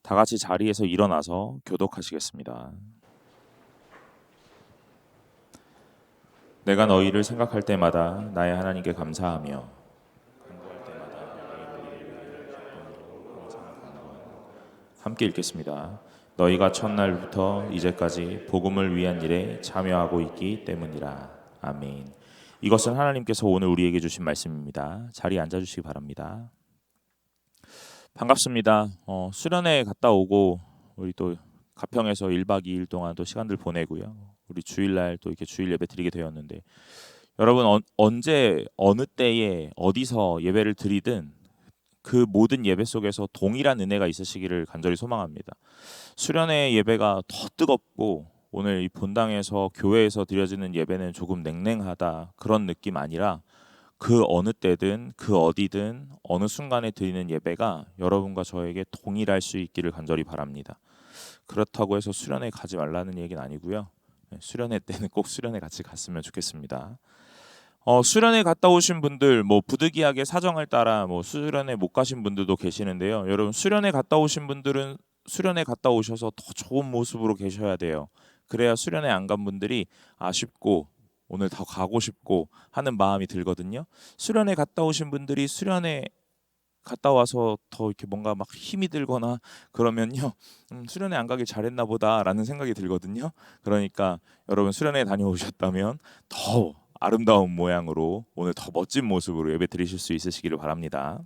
다 같이 자리에서 일어나서 교독하시겠습니다. 내가 너희를 생각할 때마다 나의 하나님께 감사하며 간구할 때마다 너희를 위하여 기쁨으로 항상 간구하노. 함께 읽겠습니다. 너희가 첫날부터 이제까지 복음을 위한 일에 참여하고 있기 때문이라. 아멘. 이것은 하나님께서 오늘 우리에게 주신 말씀입니다. 자리에 앉아주시기 바랍니다. 반갑습니다. 수련회 갔다 오고 우리 또 가평에서 1박 2일 동안 또 시간들 보내고요. 우리 주일날 또 이렇게 주일 예배 드리게 되었는데 여러분 언제 어느 때에 어디서 예배를 드리든 그 모든 예배 속에서 동일한 은혜가 있으시기를 간절히 소망합니다. 수련회 예배가 더 뜨겁고 오늘 이 본당에서 교회에서 드려지는 예배는 조금 냉랭하다 그런 느낌 아니라 그 어느 때든 그 어디든 어느 순간에 드리는 예배가 여러분과 저에게 동일할 수 있기를 간절히 바랍니다. 그렇다고 해서 수련회 가지 말라는 얘기는 아니고요. 수련회 때는 꼭 수련회 같이 갔으면 좋겠습니다. 수련회 갔다 오신 분들 뭐 부득이하게 사정을 따라 뭐 수련회 못 가신 분들도 계시는데요. 여러분 수련회 갔다 오신 분들은 수련회 갔다 오셔서 더 좋은 모습으로 계셔야 돼요. 그래야 수련회 안 간 분들이 아쉽고 오늘 더 가고 싶고 하는 마음이 들거든요. 수련회 갔다 오신 분들이 수련회 갔다 와서 더 이렇게 뭔가 막 힘이 들거나 그러면요, 수련회 안 가길 잘했나 보다라는 생각이 들거든요. 그러니까 여러분 수련회 다녀오셨다면 더 아름다운 모양으로 오늘 더 멋진 모습으로 예배 드리실 수 있으시기를 바랍니다.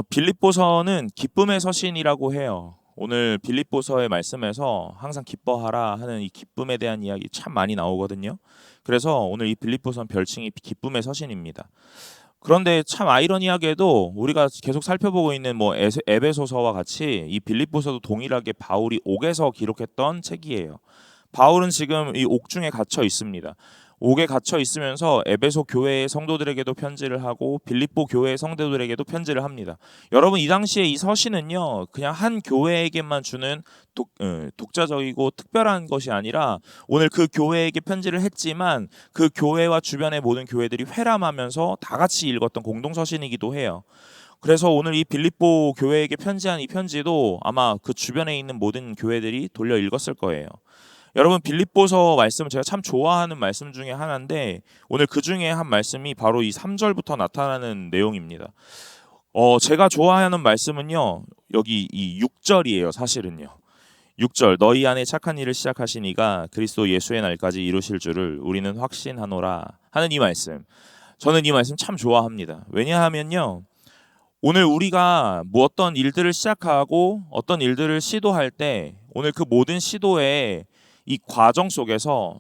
빌립보서는 기쁨의 서신이라고 해요. 오늘 빌립보서의 말씀에서 항상 기뻐하라 하는 이 기쁨에 대한 이야기 참 많이 나오거든요. 그래서 오늘 이 빌립보서는 별칭이 기쁨의 서신입니다. 그런데 참 아이러니하게도 우리가 계속 살펴보고 있는 뭐 에베소서와 같이 이 빌립보서도 동일하게 바울이 옥에서 기록했던 책이에요. 바울은 지금 이 옥중에 갇혀 있습니다. 옥에 갇혀 있으면서 에베소 교회의 성도들에게도 편지를 하고 빌립보 교회의 성도들에게도 편지를 합니다. 여러분 이 당시에 이 서신은요 그냥 한 교회에게만 주는 독자적이고 특별한 것이 아니라 오늘 그 교회에게 편지를 했지만 그 교회와 주변의 모든 교회들이 회람하면서 다 같이 읽었던 공동 서신이기도 해요. 그래서 오늘 이 빌립보 교회에게 편지한 이 편지도 아마 그 주변에 있는 모든 교회들이 돌려 읽었을 거예요. 여러분 빌립보서 말씀은 제가 참 좋아하는 말씀 중에 하나인데 오늘 그 중에 한 말씀이 바로 이 3절부터 나타나는 내용입니다. 제가 좋아하는 말씀은요. 여기 이 6절이에요. 사실은요. 6절 너희 안에 착한 일을 시작하신 이가 그리스도 예수의 날까지 이루실 줄을 우리는 확신하노라 하는 이 말씀. 저는 이 말씀 참 좋아합니다. 왜냐하면요. 오늘 우리가 뭐 어떤 일들을 시작하고 어떤 일들을 시도할 때 오늘 그 모든 시도에 이 과정 속에서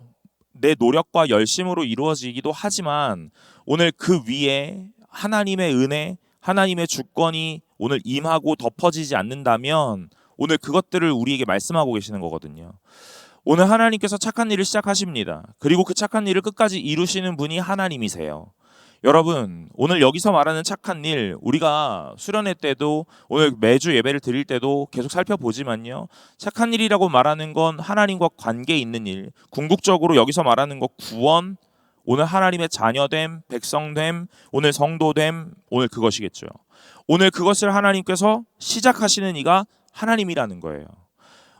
내 노력과 열심으로 이루어지기도 하지만 오늘 그 위에 하나님의 은혜, 하나님의 주권이 오늘 임하고 덮어지지 않는다면 오늘 그것들을 우리에게 말씀하고 계시는 거거든요. 오늘 하나님께서 착한 일을 시작하십니다. 그리고 그 착한 일을 끝까지 이루시는 분이 하나님이세요. 여러분 오늘 여기서 말하는 착한 일 우리가 수련회 때도 오늘 매주 예배를 드릴 때도 계속 살펴보지만요. 착한 일이라고 말하는 건 하나님과 관계 있는 일. 궁극적으로 여기서 말하는 것 구원, 오늘 하나님의 자녀됨, 백성됨, 오늘 성도됨, 오늘 그것이겠죠. 오늘 그것을 하나님께서 시작하시는 이가 하나님이라는 거예요.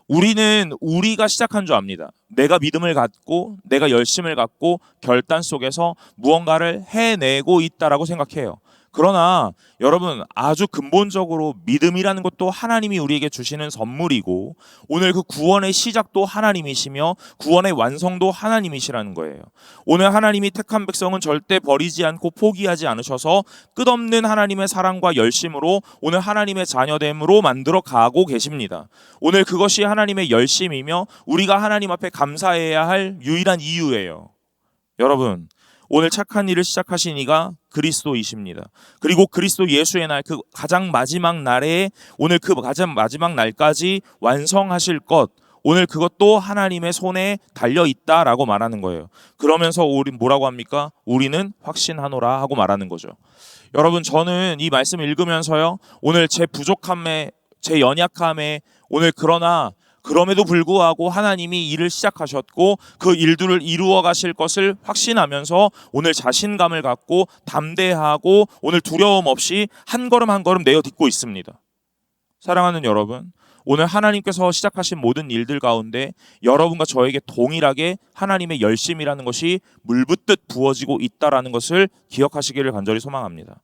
우리는 우리가 시작한 줄 압니다. 내가 믿음을 갖고 내가 열심을 갖고 결단 속에서 무언가를 해내고 있다라고 생각해요. 그러나 여러분 아주 근본적으로 믿음이라는 것도 하나님이 우리에게 주시는 선물이고 오늘 그 구원의 시작도 하나님이시며 구원의 완성도 하나님이시라는 거예요. 오늘 하나님이 택한 백성은 절대 버리지 않고 포기하지 않으셔서 끝없는 하나님의 사랑과 열심으로 오늘 하나님의 자녀됨으로 만들어 가고 계십니다. 오늘 그것이 하나님의 열심이며 우리가 하나님 앞에 감사해야 할 유일한 이유예요. 여러분 오늘 착한 일을 시작하신 이가 그리스도이십니다. 그리고 그리스도 예수의 날 그 가장 마지막 날에 오늘 그 가장 마지막 날까지 완성하실 것 오늘 그것도 하나님의 손에 달려 있다라고 말하는 거예요. 그러면서 우리 뭐라고 합니까? 우리는 확신하노라 하고 말하는 거죠. 여러분 저는 이 말씀을 읽으면서요. 오늘 제 부족함에 제 연약함에 오늘 그럼에도 불구하고 하나님이 일을 시작하셨고 그 일들을 이루어 가실 것을 확신하면서 오늘 자신감을 갖고 담대하고 오늘 두려움 없이 한 걸음 한 걸음 내어 딛고 있습니다. 사랑하는 여러분, 오늘 하나님께서 시작하신 모든 일들 가운데 여러분과 저에게 동일하게 하나님의 열심이라는 것이 물붓듯 부어지고 있다라는 것을 기억하시기를 간절히 소망합니다.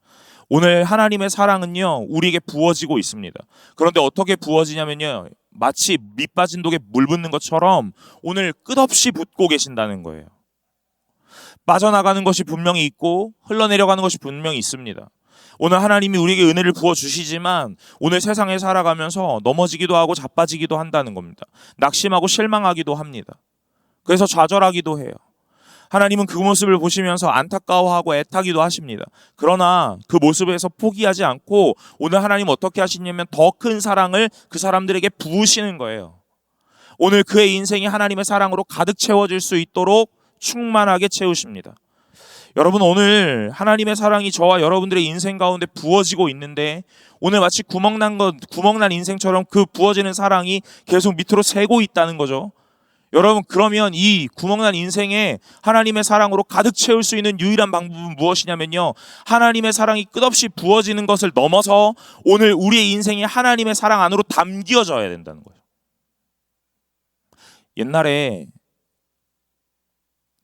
오늘 하나님의 사랑은요, 우리에게 부어지고 있습니다. 그런데 어떻게 부어지냐면요, 마치 밑 빠진 독에 물 붓는 것처럼 오늘 끝없이 붓고 계신다는 거예요. 빠져나가는 것이 분명히 있고 흘러내려가는 것이 분명히 있습니다. 오늘 하나님이 우리에게 은혜를 부어주시지만 오늘 세상에 살아가면서 넘어지기도 하고 자빠지기도 한다는 겁니다. 낙심하고 실망하기도 합니다. 그래서 좌절하기도 해요. 하나님은 그 모습을 보시면서 안타까워하고 애타기도 하십니다. 그러나 그 모습에서 포기하지 않고 오늘 하나님 어떻게 하시냐면 더 큰 사랑을 그 사람들에게 부으시는 거예요. 오늘 그의 인생이 하나님의 사랑으로 가득 채워질 수 있도록 충만하게 채우십니다. 여러분, 오늘 하나님의 사랑이 저와 여러분들의 인생 가운데 부어지고 있는데 오늘 마치 구멍난 인생처럼 그 부어지는 사랑이 계속 밑으로 새고 있다는 거죠. 여러분, 그러면 이 구멍난 인생에 하나님의 사랑으로 가득 채울 수 있는 유일한 방법은 무엇이냐면요, 하나님의 사랑이 끝없이 부어지는 것을 넘어서 오늘 우리의 인생이 하나님의 사랑 안으로 담겨져야 된다는 거예요. 옛날에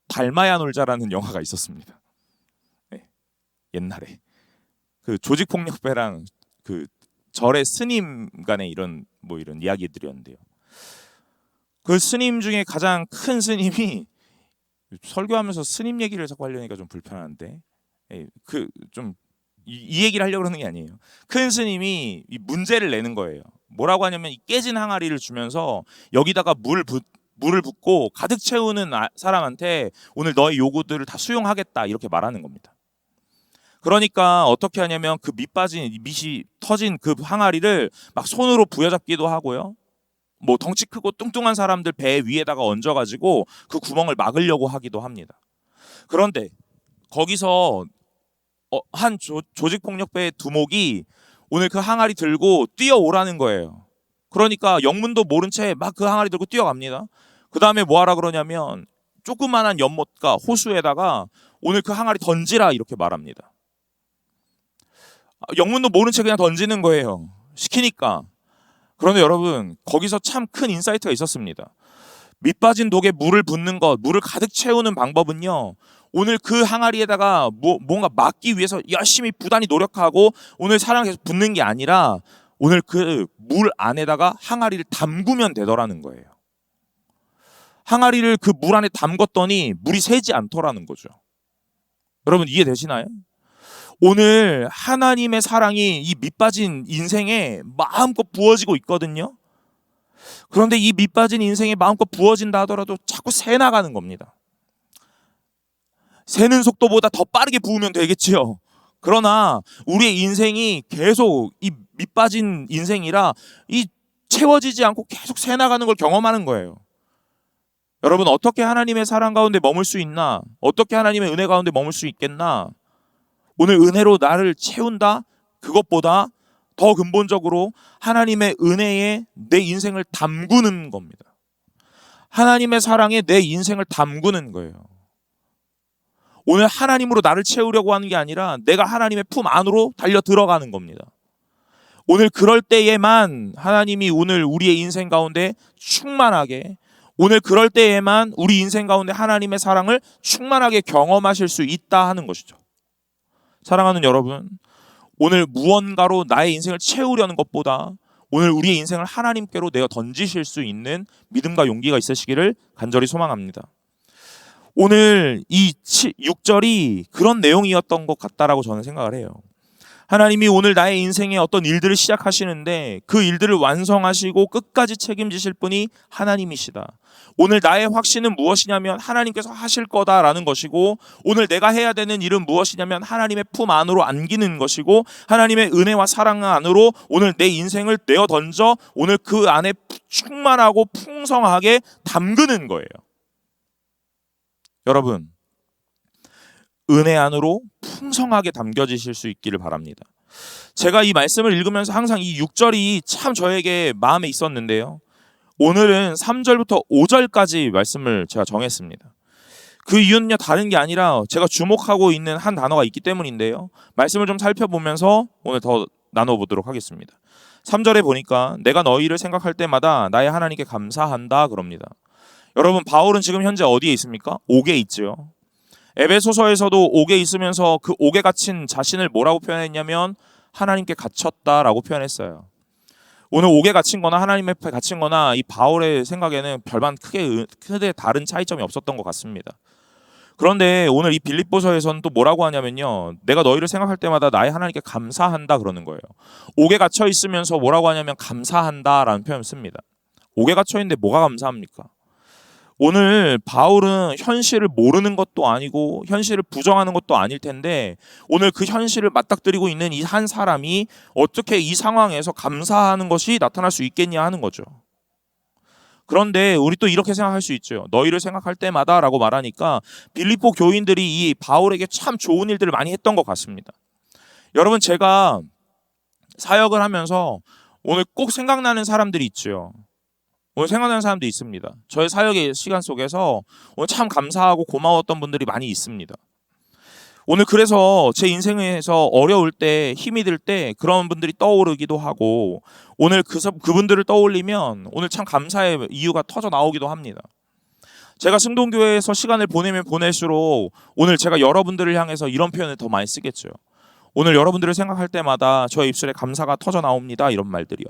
닮아야 놀자라는 영화가 있었습니다. 네, 옛날에 그 조직폭력배랑 그 절의 스님 간의 이런 이야기들이었는데요. 그 스님 중에 가장 큰 스님이, 설교하면서 스님 얘기를 자꾸 하려니까 좀 불편한데, 이 얘기를 하려고 그러는 게 아니에요. 큰 스님이 이 문제를 내는 거예요. 뭐라고 하냐면 이 깨진 항아리를 주면서 여기다가 물을 붓고 가득 채우는 사람한테 오늘 너의 요구들을 다 수용하겠다, 이렇게 말하는 겁니다. 그러니까 어떻게 하냐면 그 밑이 터진 그 항아리를 막 손으로 부여잡기도 하고요. 뭐 덩치 크고 뚱뚱한 사람들 배 위에다가 얹어가지고 그 구멍을 막으려고 하기도 합니다. 그런데 거기서 한 조직폭력배의 두목이 오늘 그 항아리 들고 뛰어오라는 거예요. 그러니까 영문도 모른 채 막 그 항아리 들고 뛰어갑니다. 그 다음에 뭐 하라 그러냐면 조그만한 연못가 호수에다가 오늘 그 항아리 던지라, 이렇게 말합니다. 영문도 모른 채 그냥 던지는 거예요, 시키니까. 그런데 여러분, 거기서 참 큰 인사이트가 있었습니다. 밑빠진 독에 물을 붓는 것, 물을 가득 채우는 방법은요, 오늘 그 항아리에다가 뭔가 막기 위해서 열심히 부단히 노력하고 오늘 사랑을 계속 붓는 게 아니라 오늘 그 물 안에다가 항아리를 담그면 되더라는 거예요. 항아리를 그 물 안에 담궜더니 물이 새지 않더라는 거죠. 여러분, 이해되시나요? 오늘 하나님의 사랑이 이 밑빠진 인생에 마음껏 부어지고 있거든요. 그런데 이 밑빠진 인생에 마음껏 부어진다 하더라도 자꾸 새나가는 겁니다. 새는 속도보다 더 빠르게 부으면 되겠지요. 그러나 우리의 인생이 계속 이 밑빠진 인생이라 이 채워지지 않고 계속 새나가는 걸 경험하는 거예요. 여러분, 어떻게 하나님의 사랑 가운데 머물 수 있나? 어떻게 하나님의 은혜 가운데 머물 수 있겠나? 오늘 은혜로 나를 채운다? 그것보다 더 근본적으로 하나님의 은혜에 내 인생을 담그는 겁니다. 하나님의 사랑에 내 인생을 담그는 거예요. 오늘 하나님으로 나를 채우려고 하는 게 아니라 내가 하나님의 품 안으로 달려 들어가는 겁니다. 오늘 그럴 때에만 하나님이 오늘 우리의 인생 가운데 충만하게, 오늘 그럴 때에만 우리 인생 가운데 하나님의 사랑을 충만하게 경험하실 수 있다 하는 것이죠. 사랑하는 여러분, 오늘 무언가로 나의 인생을 채우려는 것보다 오늘 우리의 인생을 하나님께로 내어 던지실 수 있는 믿음과 용기가 있으시기를 간절히 소망합니다. 오늘 이 6절이 그런 내용이었던 것 같다라고 저는 생각을 해요. 하나님이 오늘 나의 인생에 어떤 일들을 시작하시는데 그 일들을 완성하시고 끝까지 책임지실 분이 하나님이시다. 오늘 나의 확신은 무엇이냐면 하나님께서 하실 거다라는 것이고, 오늘 내가 해야 되는 일은 무엇이냐면 하나님의 품 안으로 안기는 것이고, 하나님의 은혜와 사랑 안으로 오늘 내 인생을 내어 던져 오늘 그 안에 충만하고 풍성하게 담그는 거예요. 여러분, 은혜 안으로 풍성하게 담겨지실 수 있기를 바랍니다. 제가 이 말씀을 읽으면서 항상 이 6절이 참 저에게 마음에 있었는데요. 오늘은 3절부터 5절까지 말씀을 제가 정했습니다. 그 이유는요, 다른 게 아니라 제가 주목하고 있는 한 단어가 있기 때문인데요. 말씀을 좀 살펴보면서 오늘 더 나눠보도록 하겠습니다. 3절에 보니까 내가 너희를 생각할 때마다 나의 하나님께 감사한다 그럽니다. 여러분, 바울은 지금 현재 어디에 있습니까? 옥에 있죠. 에베소서에서도 옥에 있으면서 그 옥에 갇힌 자신을 뭐라고 표현했냐면 하나님께 갇혔다라고 표현했어요. 오늘 옥에 갇힌 거나 하나님 앞에 갇힌 거나 이 바울의 생각에는 별반 크게 다른 차이점이 없었던 것 같습니다. 그런데 오늘 이 빌립보서에서는 또 뭐라고 하냐면요, 내가 너희를 생각할 때마다 나의 하나님께 감사한다 그러는 거예요. 옥에 갇혀 있으면서 뭐라고 하냐면 감사한다라는 표현을 씁니다. 옥에 갇혀 있는데 뭐가 감사합니까? 오늘 바울은 현실을 모르는 것도 아니고 현실을 부정하는 것도 아닐 텐데 오늘 그 현실을 맞닥뜨리고 있는 이 한 사람이 어떻게 이 상황에서 감사하는 것이 나타날 수 있겠냐 하는 거죠. 그런데 우리 또 이렇게 생각할 수 있죠. 너희를 생각할 때마다 라고 말하니까 빌립보 교인들이 이 바울에게 참 좋은 일들을 많이 했던 것 같습니다. 여러분, 제가 사역을 하면서 오늘 꼭 생각나는 사람들이 있죠. 오늘 생각나는 사람도 있습니다. 저의 사역의 시간 속에서 오늘 참 감사하고 고마웠던 분들이 많이 있습니다. 오늘 그래서 제 인생에서 어려울 때, 힘이 들 때 그런 분들이 떠오르기도 하고 오늘 그분들을 떠올리면 오늘 참 감사의 이유가 터져 나오기도 합니다. 제가 승동교회에서 시간을 보내면 보낼수록 오늘 제가 여러분들을 향해서 이런 표현을 더 많이 쓰겠죠. 오늘 여러분들을 생각할 때마다 저의 입술에 감사가 터져 나옵니다. 이런 말들이요.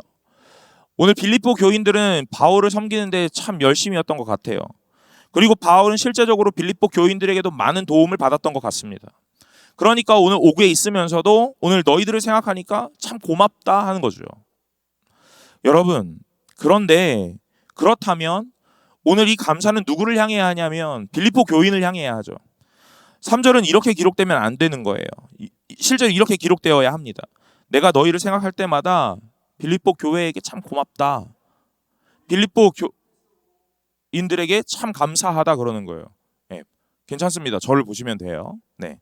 오늘 빌립보 교인들은 바울을 섬기는데 참 열심이었던 것 같아요. 그리고 바울은 실제적으로 빌립보 교인들에게도 많은 도움을 받았던 것 같습니다. 그러니까 오늘 옥에 있으면서도 오늘 너희들을 생각하니까 참 고맙다 하는 거죠. 여러분, 그런데 그렇다면 오늘 이 감사는 누구를 향해야 하냐면 빌립보 교인을 향해야 하죠. 3절은 이렇게 기록되면 안 되는 거예요. 실제로 이렇게 기록되어야 합니다. 내가 너희를 생각할 때마다 빌립보 교회에게 참 고맙다. 빌립보 교인들에게 참 감사하다 그러는 거예요. 네, 괜찮습니다. 저를 보시면 돼요. 네.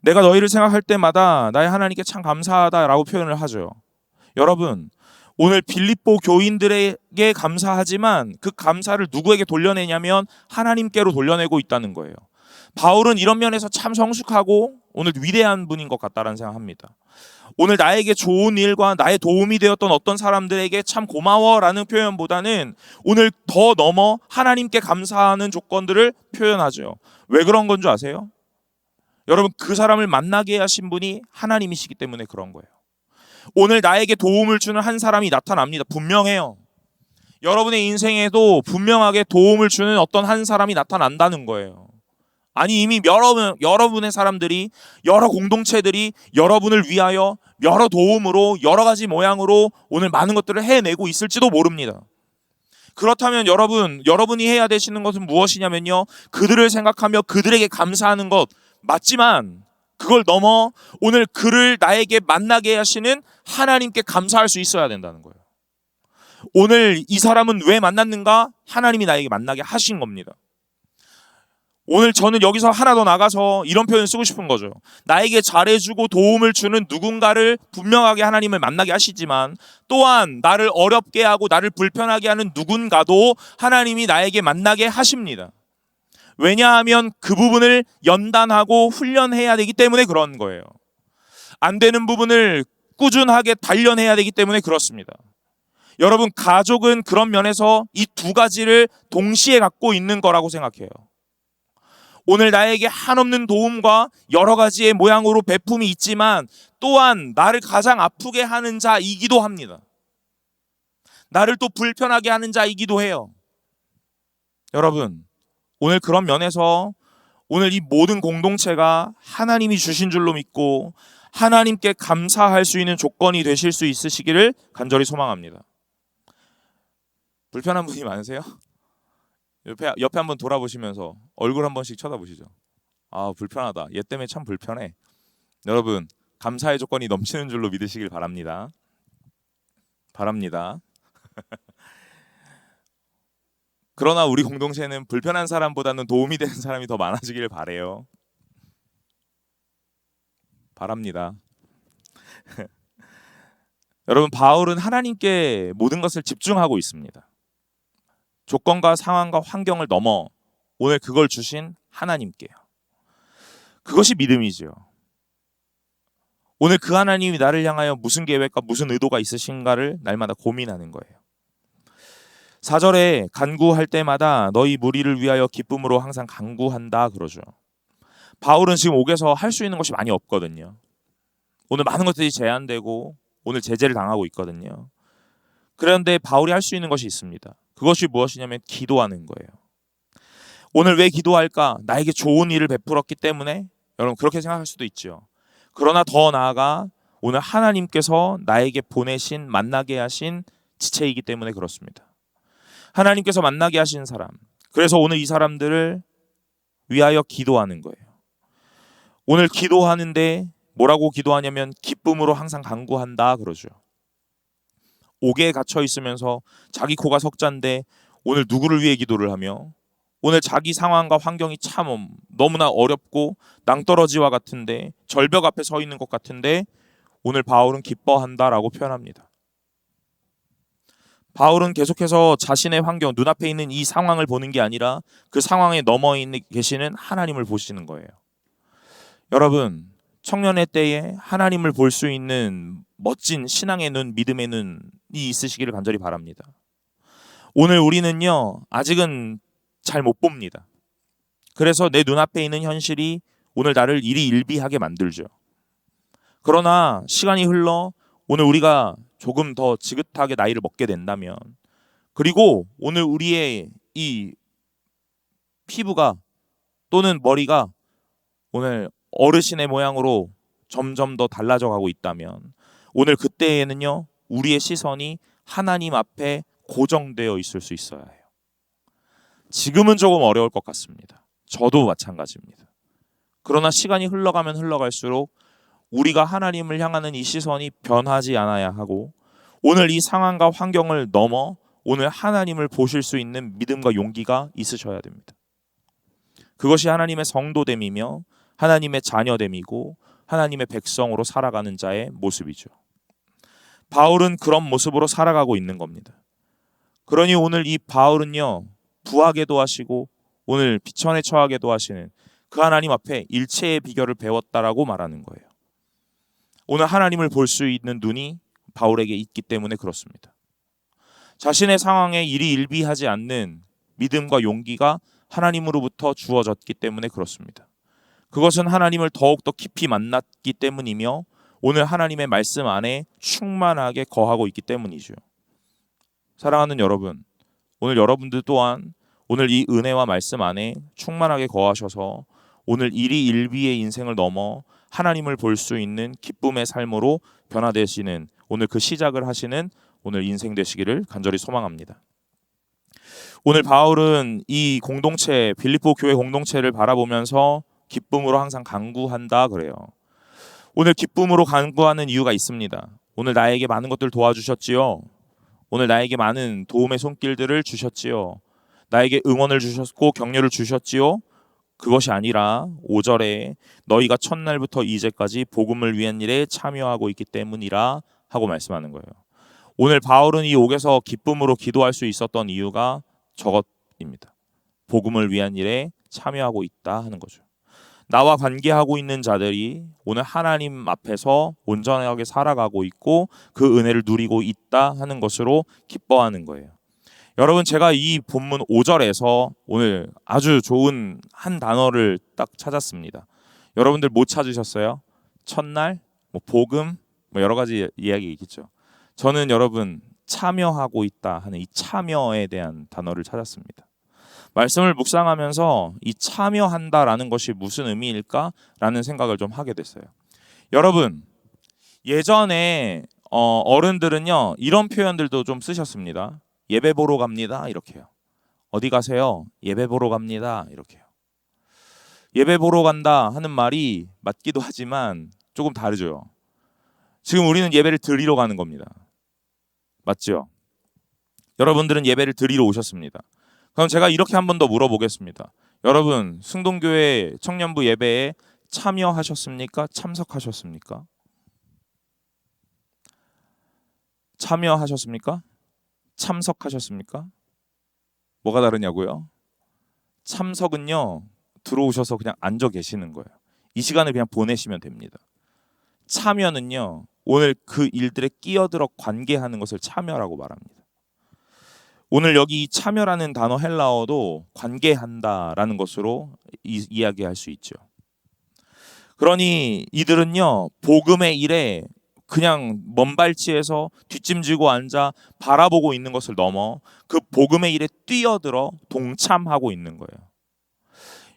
내가 너희를 생각할 때마다 나의 하나님께 참 감사하다라고 표현을 하죠. 여러분, 오늘 빌립보 교인들에게 감사하지만 그 감사를 누구에게 돌려내냐면 하나님께로 돌려내고 있다는 거예요. 바울은 이런 면에서 참 성숙하고 오늘 위대한 분인 것 같다라는 생각합니다. 오늘 나에게 좋은 일과 나의 도움이 되었던 어떤 사람들에게 참 고마워라는 표현보다는 오늘 더 넘어 하나님께 감사하는 조건들을 표현하죠. 왜 그런 건 줄 아세요? 여러분, 그 사람을 만나게 하신 분이 하나님이시기 때문에 그런 거예요. 오늘 나에게 도움을 주는 한 사람이 나타납니다. 분명해요. 여러분의 인생에도 분명하게 도움을 주는 어떤 한 사람이 나타난다는 거예요. 아니, 이미 여러분의 사람들이, 여러 공동체들이 여러분을 위하여 여러 도움으로 여러 가지 모양으로 오늘 많은 것들을 해내고 있을지도 모릅니다. 그렇다면 여러분이 해야 되시는 것은 무엇이냐면요, 그들을 생각하며 그들에게 감사하는 것 맞지만 그걸 넘어 오늘 그를 나에게 만나게 하시는 하나님께 감사할 수 있어야 된다는 거예요. 오늘 이 사람은 왜 만났는가? 하나님이 나에게 만나게 하신 겁니다. 오늘 저는 여기서 하나 더 나가서 이런 표현을 쓰고 싶은 거죠. 나에게 잘해주고 도움을 주는 누군가를 분명하게 하나님을 만나게 하시지만 또한 나를 어렵게 하고 나를 불편하게 하는 누군가도 하나님이 나에게 만나게 하십니다. 왜냐하면 그 부분을 연단하고 훈련해야 되기 때문에 그런 거예요. 안 되는 부분을 꾸준하게 단련해야 되기 때문에 그렇습니다. 여러분, 가족은 그런 면에서 이 두 가지를 동시에 갖고 있는 거라고 생각해요. 오늘 나에게 한없는 도움과 여러 가지의 모양으로 베품이 있지만 또한 나를 가장 아프게 하는 자이기도 합니다. 나를 또 불편하게 하는 자이기도 해요. 여러분, 오늘 그런 면에서 오늘 이 모든 공동체가 하나님이 주신 줄로 믿고 하나님께 감사할 수 있는 조건이 되실 수 있으시기를 간절히 소망합니다. 불편한 분이 많으세요? 옆에 한번 돌아보시면서 얼굴 한 번씩 쳐다보시죠. 아, 불편하다. 얘 때문에 참 불편해. 여러분, 감사의 조건이 넘치는 줄로 믿으시길 바랍니다. 그러나 우리 공동체는 불편한 사람보다는 도움이 되는 사람이 더 많아지길 바래요. 바랍니다. 여러분, 바울은 하나님께 모든 것을 집중하고 있습니다. 조건과 상황과 환경을 넘어 오늘 그걸 주신 하나님께요. 그것이 믿음이죠. 오늘 그 하나님이 나를 향하여 무슨 계획과 무슨 의도가 있으신가를 날마다 고민하는 거예요. 4절에 간구할 때마다 너희 무리를 위하여 기쁨으로 항상 간구한다 그러죠. 바울은 지금 옥에서 할 수 있는 것이 많이 없거든요. 오늘 많은 것들이 제한되고 오늘 제재를 당하고 있거든요. 그런데 바울이 할 수 있는 것이 있습니다. 그것이 무엇이냐면 기도하는 거예요. 오늘 왜 기도할까? 나에게 좋은 일을 베풀었기 때문에? 여러분 그렇게 생각할 수도 있죠. 그러나 더 나아가 오늘 하나님께서 나에게 보내신 만나게 하신 지체이기 때문에 그렇습니다. 하나님께서 만나게 하신 사람. 그래서 오늘 이 사람들을 위하여 기도하는 거예요. 오늘 기도하는데 뭐라고 기도하냐면 기쁨으로 항상 간구한다 그러죠. 옥에 갇혀 있으면서 자기 코가 석잔데 오늘 누구를 위해 기도를 하며 오늘 자기 상황과 환경이 참 너무나 어렵고 낭떠러지와 같은데 절벽 앞에 서 있는 것 같은데 오늘 바울은 기뻐한다라고 표현합니다. 바울은 계속해서 자신의 환경, 눈앞에 있는 이 상황을 보는 게 아니라 그 상황에 넘어 계시는 하나님을 보시는 거예요. 여러분, 청년의 때에 하나님을 볼 수 있는 멋진 신앙의 눈, 믿음의 눈이 있으시기를 간절히 바랍니다. 오늘 우리는요, 아직은 잘 못 봅니다. 그래서 내 눈앞에 있는 현실이 오늘 나를 일희일비하게 만들죠. 그러나 시간이 흘러 오늘 우리가 조금 더 지긋하게 나이를 먹게 된다면, 그리고 오늘 우리의 이 피부가 또는 머리가 오늘 어르신의 모양으로 점점 더 달라져 가고 있다면 오늘 그때에는요 우리의 시선이 하나님 앞에 고정되어 있을 수 있어야 해요. 지금은 조금 어려울 것 같습니다. 저도 마찬가지입니다. 그러나 시간이 흘러가면 흘러갈수록 우리가 하나님을 향하는 이 시선이 변하지 않아야 하고 오늘 이 상황과 환경을 넘어 오늘 하나님을 보실 수 있는 믿음과 용기가 있으셔야 됩니다. 그것이 하나님의 성도됨이며 하나님의 자녀됨이고 하나님의 백성으로 살아가는 자의 모습이죠. 바울은 그런 모습으로 살아가고 있는 겁니다. 그러니 오늘 이 바울은요 부하게도 하시고 오늘 비천에 처하게도 하시는 그 하나님 앞에 일체의 비결을 배웠다라고 말하는 거예요. 오늘 하나님을 볼 수 있는 눈이 바울에게 있기 때문에 그렇습니다. 자신의 상황에 일희일비하지 않는 믿음과 용기가 하나님으로부터 주어졌기 때문에 그렇습니다. 그것은 하나님을 더욱더 깊이 만났기 때문이며 오늘 하나님의 말씀 안에 충만하게 거하고 있기 때문이죠. 사랑하는 여러분, 오늘 여러분들 또한 오늘 이 은혜와 말씀 안에 충만하게 거하셔서 오늘 일희일비의 인생을 넘어 하나님을 볼 수 있는 기쁨의 삶으로 변화되시는 오늘 그 시작을 하시는 오늘 인생 되시기를 간절히 소망합니다. 오늘 바울은 이 공동체 빌립보 교회 공동체를 바라보면서 기쁨으로 항상 간구한다 그래요. 오늘 기쁨으로 간구하는 이유가 있습니다. 오늘 나에게 많은 것들 도와주셨지요. 오늘 나에게 많은 도움의 손길들을 주셨지요. 나에게 응원을 주셨고 격려를 주셨지요. 그것이 아니라 5절에 너희가 첫날부터 이제까지 복음을 위한 일에 참여하고 있기 때문이라 하고 말씀하는 거예요. 오늘 바울은 이 옥에서 기쁨으로 기도할 수 있었던 이유가 저것입니다. 복음을 위한 일에 참여하고 있다 하는 거죠. 나와 관계하고 있는 자들이 오늘 하나님 앞에서 온전하게 살아가고 있고 그 은혜를 누리고 있다 하는 것으로 기뻐하는 거예요. 여러분, 제가 이 본문 5절에서 오늘 아주 좋은 한 단어를 딱 찾았습니다. 여러분들 뭐 찾으셨어요? 첫날, 복음, 여러 가지 이야기 있겠죠. 저는 여러분 참여하고 있다 하는 이 참여에 대한 단어를 찾았습니다. 말씀을 묵상하면서 이 참여한다라는 것이 무슨 의미일까라는 생각을 좀 하게 됐어요. 여러분, 예전에 어른들은요 이런 표현들도 좀 쓰셨습니다. 예배 보러 갑니다 이렇게요. 어디 가세요? 예배 보러 갑니다 이렇게요. 예배 보러 간다 하는 말이 맞기도 하지만 조금 다르죠. 지금 우리는 예배를 드리러 가는 겁니다. 맞죠? 여러분들은 예배를 드리러 오셨습니다. 그럼 제가 이렇게 한 번 더 물어보겠습니다. 여러분, 승동교회 청년부 예배에 참여하셨습니까? 참석하셨습니까? 참여하셨습니까? 참석하셨습니까? 뭐가 다르냐고요? 참석은요 들어오셔서 그냥 앉아 계시는 거예요. 이 시간을 그냥 보내시면 됩니다. 참여는요, 오늘 그 일들에 끼어들어 관계하는 것을 참여라고 말합니다. 오늘 여기 이 참여라는 단어 헬라어도 관계한다라는 것으로 이야기할 수 있죠. 그러니 이들은요, 복음의 일에 그냥 먼발치에서 뒷짐지고 앉아 바라보고 있는 것을 넘어 그 복음의 일에 뛰어들어 동참하고 있는 거예요.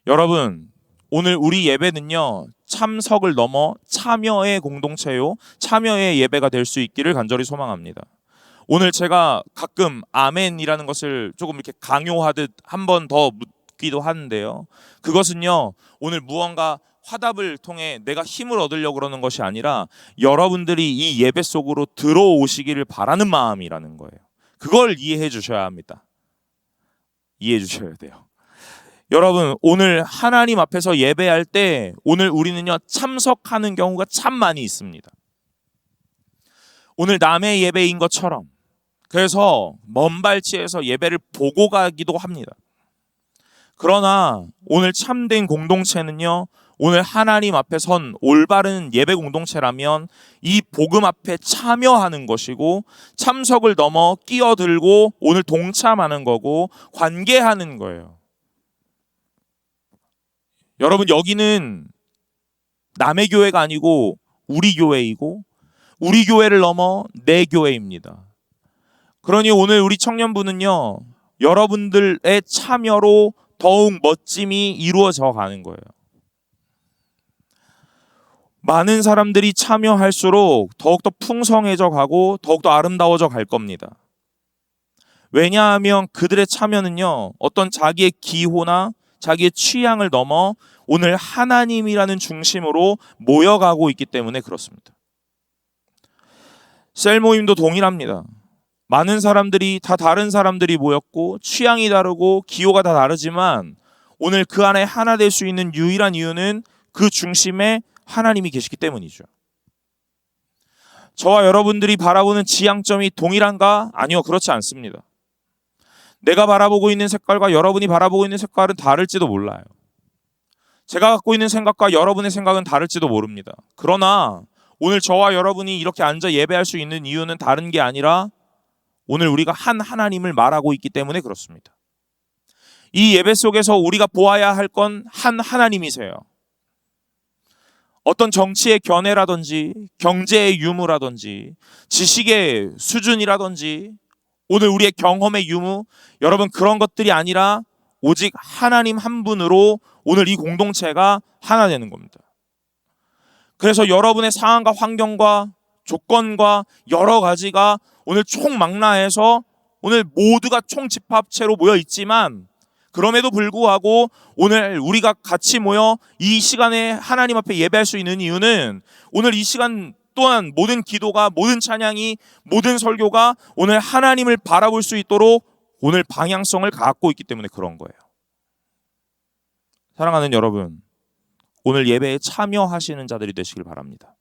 여러분, 오늘 우리 예배는요, 참석을 넘어 참여의 공동체요, 참여의 예배가 될 수 있기를 간절히 소망합니다. 오늘 제가 가끔 아멘이라는 것을 조금 이렇게 강요하듯 한 번 더 묻기도 하는데요. 그것은요, 오늘 무언가 화답을 통해 내가 힘을 얻으려고 그러는 것이 아니라 여러분들이 이 예배 속으로 들어오시기를 바라는 마음이라는 거예요. 그걸 이해해 주셔야 합니다. 이해해 주셔야 돼요. 여러분, 오늘 하나님 앞에서 예배할 때 오늘 우리는요, 참석하는 경우가 참 많이 있습니다. 오늘 남의 예배인 것처럼, 그래서 먼 발치에서 예배를 보고 가기도 합니다. 그러나 오늘 참된 공동체는요, 오늘 하나님 앞에 선 올바른 예배 공동체라면 이 복음 앞에 참여하는 것이고, 참석을 넘어 끼어들고 오늘 동참하는 거고 관계하는 거예요. 여러분, 여기는 남의 교회가 아니고 우리 교회이고, 우리 교회를 넘어 내 교회입니다. 그러니 오늘 우리 청년부는요, 여러분들의 참여로 더욱 멋짐이 이루어져 가는 거예요. 많은 사람들이 참여할수록 더욱더 풍성해져 가고 더욱더 아름다워져 갈 겁니다. 왜냐하면 그들의 참여는요, 어떤 자기의 기호나 자기의 취향을 넘어 오늘 하나님이라는 중심으로 모여가고 있기 때문에 그렇습니다. 셀 모임도 동일합니다. 많은 사람들이 다 다른 사람들이 모였고 취향이 다르고 기호가 다 다르지만 오늘 그 안에 하나 될 수 있는 유일한 이유는 그 중심에 하나님이 계시기 때문이죠. 저와 여러분들이 바라보는 지향점이 동일한가? 아니요, 그렇지 않습니다. 내가 바라보고 있는 색깔과 여러분이 바라보고 있는 색깔은 다를지도 몰라요. 제가 갖고 있는 생각과 여러분의 생각은 다를지도 모릅니다. 그러나 오늘 저와 여러분이 이렇게 앉아 예배할 수 있는 이유는 다른 게 아니라 오늘 우리가 한 하나님을 말하고 있기 때문에 그렇습니다. 이 예배 속에서 우리가 보아야 할 건 한 하나님이세요. 어떤 정치의 견해라든지 경제의 유무라든지 지식의 수준이라든지 오늘 우리의 경험의 유무, 여러분, 그런 것들이 아니라 오직 하나님 한 분으로 오늘 이 공동체가 하나 되는 겁니다. 그래서 여러분의 상황과 환경과 조건과 여러 가지가 오늘 총망라해서 오늘 모두가 총집합체로 모여 있지만, 그럼에도 불구하고 오늘 우리가 같이 모여 이 시간에 하나님 앞에 예배할 수 있는 이유는 오늘 이 시간 또한 모든 기도가, 모든 찬양이, 모든 설교가 오늘 하나님을 바라볼 수 있도록 오늘 방향성을 갖고 있기 때문에 그런 거예요. 사랑하는 여러분, 오늘 예배에 참여하시는 자들이 되시길 바랍니다.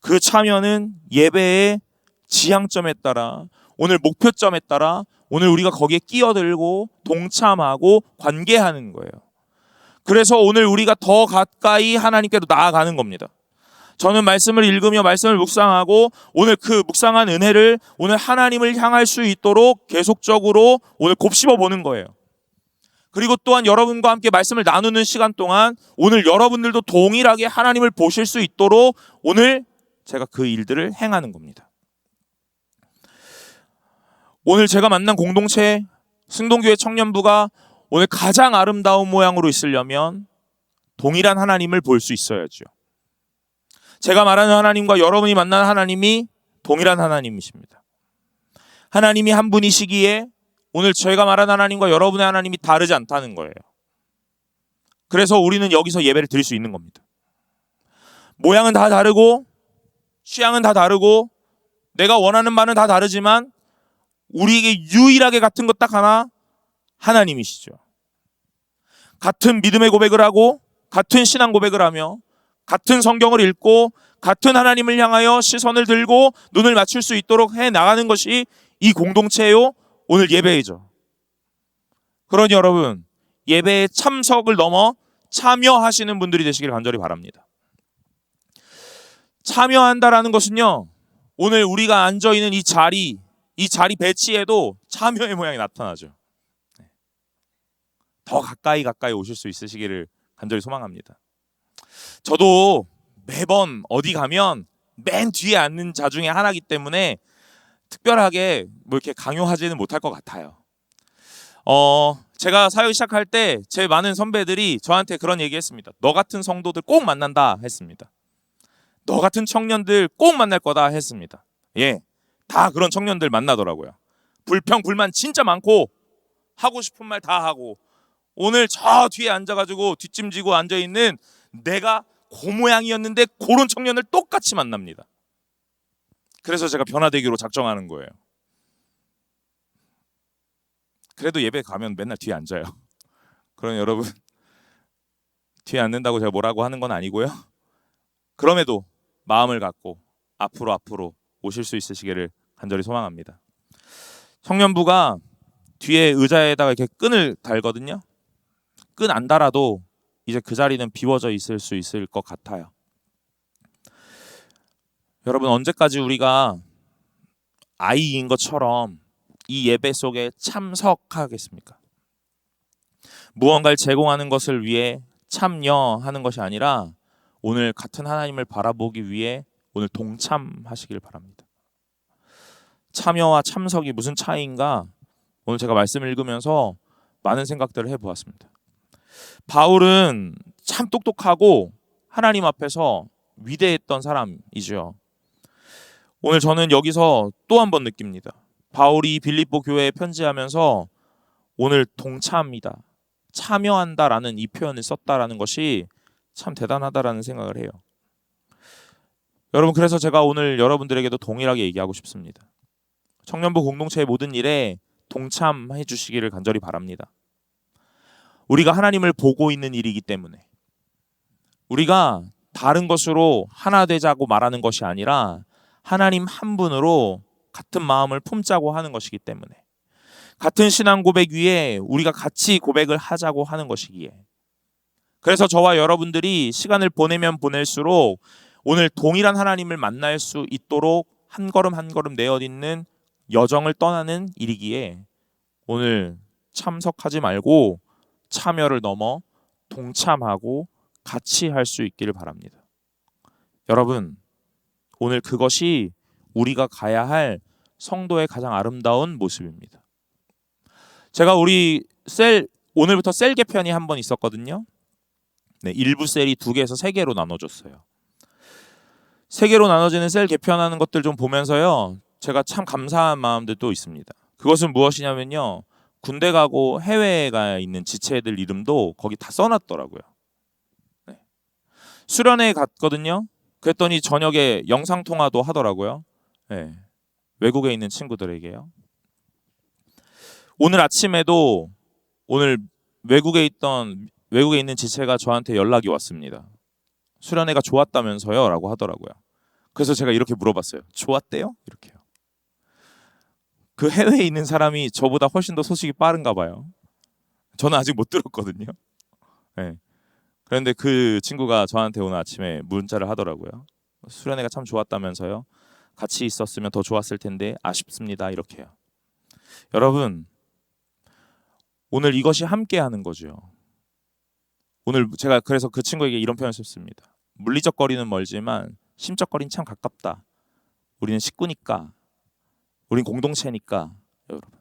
그 참여는 예배의 지향점에 따라, 오늘 목표점에 따라 오늘 우리가 거기에 끼어들고 동참하고 관계하는 거예요. 그래서 오늘 우리가 더 가까이 하나님께로 나아가는 겁니다. 저는 말씀을 읽으며 말씀을 묵상하고 오늘 그 묵상한 은혜를 오늘 하나님을 향할 수 있도록 계속적으로 오늘 곱씹어 보는 거예요. 그리고 또한 여러분과 함께 말씀을 나누는 시간 동안 오늘 여러분들도 동일하게 하나님을 보실 수 있도록 오늘 제가 그 일들을 행하는 겁니다. 오늘 제가 만난 공동체 승동교회 청년부가 오늘 가장 아름다운 모양으로 있으려면 동일한 하나님을 볼 수 있어야죠. 제가 말하는 하나님과 여러분이 만난 하나님이 동일한 하나님이십니다. 하나님이 한 분이시기에 오늘 제가 말한 하나님과 여러분의 하나님이 다르지 않다는 거예요. 그래서 우리는 여기서 예배를 드릴 수 있는 겁니다. 모양은 다 다르고 취향은 다 다르고 내가 원하는 바는 다 다르지만 우리에게 유일하게 같은 것 딱 하나, 하나님이시죠. 같은 믿음의 고백을 하고 같은 신앙 고백을 하며 같은 성경을 읽고 같은 하나님을 향하여 시선을 들고 눈을 맞출 수 있도록 해 나가는 것이 이 공동체요, 오늘 예배이죠. 그러니 여러분, 예배에 참석을 넘어 참여하시는 분들이 되시길 간절히 바랍니다. 참여한다라는 것은요, 오늘 우리가 앉아 있는 이 자리 배치에도 참여의 모양이 나타나죠. 더 가까이 오실 수 있으시기를 간절히 소망합니다. 저도 매번 어디 가면 맨 뒤에 앉는 자 중에 하나이기 때문에 특별하게 뭐 이렇게 강요하지는 못할 것 같아요. 제가 사역 시작할 때 제 많은 선배들이 저한테 그런 얘기했습니다. 너 같은 성도들 꼭 만난다 했습니다. 너 같은 청년들 꼭 만날 거다 했습니다. 예, 다 그런 청년들 만나더라고요. 불평 불만 진짜 많고 하고 싶은 말 다 하고, 오늘 저 뒤에 앉아가지고 뒷짐지고 앉아있는 내가 그 모양이었는데 그런 청년을 똑같이 만납니다. 그래서 제가 변화되기로 작정하는 거예요. 그래도 예배 가면 맨날 뒤에 앉아요. 그럼 여러분, 뒤에 앉는다고 제가 뭐라고 하는 건 아니고요. 그럼에도 마음을 갖고 앞으로 오실 수 있으시기를 간절히 소망합니다. 청년부가 뒤에 의자에다가 이렇게 끈을 달거든요. 끈 안 달아도 이제 그 자리는 비워져 있을 수 있을 것 같아요. 여러분, 언제까지 우리가 아이인 것처럼 이 예배 속에 참석하겠습니까? 무언가를 제공하는 것을 위해 참여하는 것이 아니라 오늘 같은 하나님을 바라보기 위해 오늘 동참하시길 바랍니다. 참여와 참석이 무슨 차이인가? 오늘 제가 말씀을 읽으면서 많은 생각들을 해보았습니다. 바울은 참 똑똑하고 하나님 앞에서 위대했던 사람이죠. 오늘 저는 여기서 또 한 번 느낍니다. 바울이 빌립보 교회에 편지하면서 오늘 동참이다, 참여한다라는 이 표현을 썼다라는 것이 참 대단하다라는 생각을 해요. 여러분, 그래서 제가 오늘 여러분들에게도 동일하게 얘기하고 싶습니다. 청년부 공동체의 모든 일에 동참해 주시기를 간절히 바랍니다. 우리가 하나님을 보고 있는 일이기 때문에, 우리가 다른 것으로 하나 되자고 말하는 것이 아니라 하나님 한 분으로 같은 마음을 품자고 하는 것이기 때문에, 같은 신앙 고백 위에 우리가 같이 고백을 하자고 하는 것이기에, 그래서 저와 여러분들이 시간을 보내면 보낼수록 오늘 동일한 하나님을 만날 수 있도록 한 걸음 한 걸음 내어딛는 여정을 떠나는 일이기에 오늘 참석하지 말고 참여를 넘어 동참하고 같이 할 수 있기를 바랍니다. 여러분, 오늘 그것이 우리가 가야 할 성도의 가장 아름다운 모습입니다. 제가 우리 오늘부터 셀 개편이 한 번 있었거든요. 네, 일부 셀이 2개에서 3개로 나눠졌어요. 3개로 나눠지는 셀 개편하는 것들 좀 보면서요, 제가 참 감사한 마음들도 있습니다. 그것은 무엇이냐면요, 군대 가고 해외에 가 있는 지체들 이름도 거기 다 써놨더라고요. 네. 수련회 갔거든요. 그랬더니 저녁에 영상통화도 하더라고요. 네. 외국에 있는 친구들에게요. 오늘 아침에도 오늘 외국에 있는 지체가 저한테 연락이 왔습니다. 수련회가 좋았다면서요? 라고 하더라고요. 그래서 제가 이렇게 물어봤어요. 좋았대요? 이렇게요. 그 해외에 있는 사람이 저보다 훨씬 더 소식이 빠른가 봐요. 저는 아직 못 들었거든요. 네. 그런데 그 친구가 저한테 오늘 아침에 문자를 하더라고요. 수련회가 참 좋았다면서요? 같이 있었으면 더 좋았을 텐데 아쉽습니다. 이렇게요. 여러분, 오늘 이것이 함께하는 거죠. 오늘 제가 그래서 그 친구에게 이런 표현을 썼습니다. 물리적 거리는 멀지만 심적 거리는 참 가깝다. 우리는 식구니까, 우린 공동체니까. 여러분,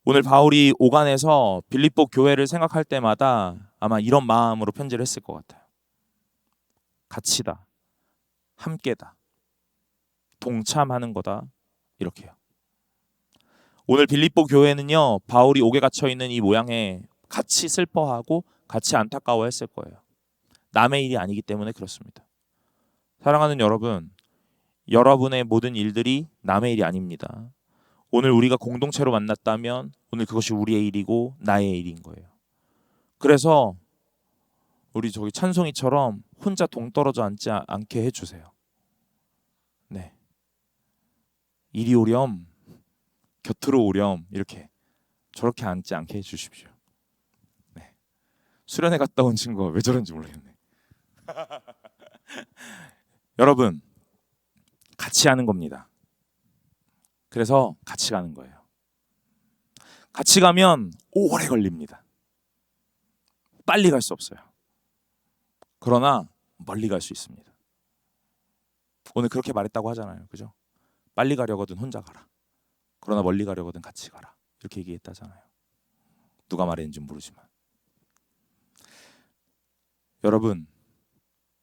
오늘 바울이 오간에서 빌립보 교회를 생각할 때마다 아마 이런 마음으로 편지를 했을 것 같아요. 같이다, 함께다, 동참하는 거다, 이렇게요. 오늘 빌립보 교회는요, 바울이 옥에 갇혀 있는 이 모양에 같이 슬퍼하고 같이 안타까워했을 거예요. 남의 일이 아니기 때문에 그렇습니다. 사랑하는 여러분, 여러분의 모든 일들이 남의 일이 아닙니다. 오늘 우리가 공동체로 만났다면 오늘 그것이 우리의 일이고 나의 일인 거예요. 그래서 우리 저기 찬송이처럼 혼자 동떨어져 앉지 않게 해주세요. 네, 이리 오렴, 곁으로 오렴, 이렇게 저렇게 앉지 않게 해주십시오. 네. 수련회 갔다 온 친구가 왜 저런지 모르겠네. 여러분, 같이 하는 겁니다. 그래서 같이 가는 거예요. 같이 가면 오래 걸립니다. 빨리 갈 수 없어요. 그러나 멀리 갈 수 있습니다. 오늘 그렇게 말했다고 하잖아요. 그죠? 빨리 가려거든 혼자 가라. 그러나 멀리 가려거든 같이 가라. 이렇게 얘기했다잖아요. 누가 말했는지 모르지만. 여러분,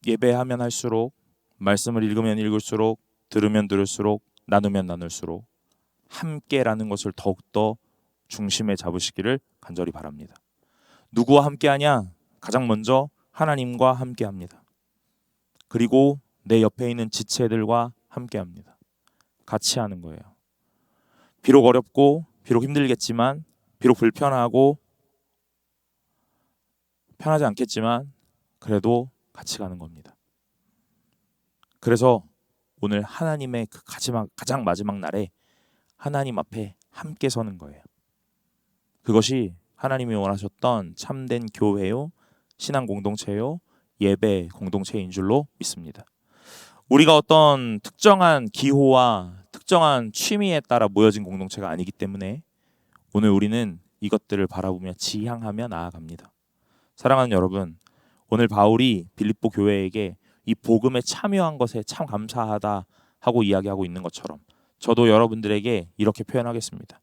예배하면 할수록, 말씀을 읽으면 읽을수록, 들으면 들을수록, 나누면 나눌수록 함께라는 것을 더욱더 중심에 잡으시기를 간절히 바랍니다. 누구와 함께하냐? 가장 먼저 하나님과 함께합니다. 그리고 내 옆에 있는 지체들과 함께합니다. 같이 하는 거예요. 비록 어렵고 비록 힘들겠지만, 비록 불편하고 편하지 않겠지만 그래도 같이 가는 겁니다. 그래서 오늘 하나님의 그 가장 마지막 날에 하나님 앞에 함께 서는 거예요. 그것이 하나님이 원하셨던 참된 교회요, 신앙 공동체요, 예배 공동체인 줄로 믿습니다. 우리가 어떤 특정한 기호와 특정한 취미에 따라 모여진 공동체가 아니기 때문에 오늘 우리는 이것들을 바라보며 지향하며 나아갑니다. 사랑하는 여러분, 오늘 바울이 빌립보 교회에게 이 복음에 참여한 것에 참 감사하다 하고 이야기하고 있는 것처럼 저도 여러분들에게 이렇게 표현하겠습니다.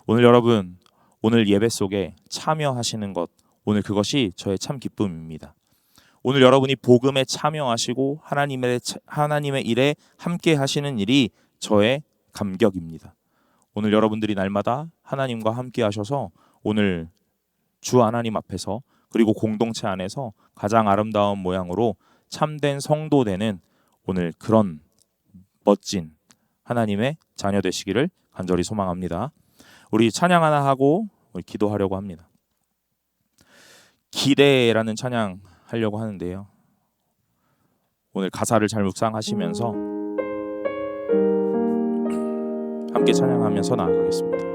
오늘 여러분, 오늘 예배 속에 참여하시는 것, 오늘 그것이 저의 참 기쁨입니다. 오늘 여러분이 복음에 참여하시고 하나님의 일에 함께 하시는 일이 저의 감격입니다. 오늘 여러분들이 날마다 하나님과 함께 하셔서 오늘 주 하나님 앞에서 그리고 공동체 안에서 가장 아름다운 모양으로 참된 성도 되는 오늘 그런 멋진 하나님의 자녀 되시기를 간절히 소망합니다. 우리 찬양 하나 하고 우리 기도하려고 합니다. 기대라는 찬양 하려고 하는데요. 오늘 가사를 잘 묵상하시면서 함께 찬양하면서 나아가겠습니다.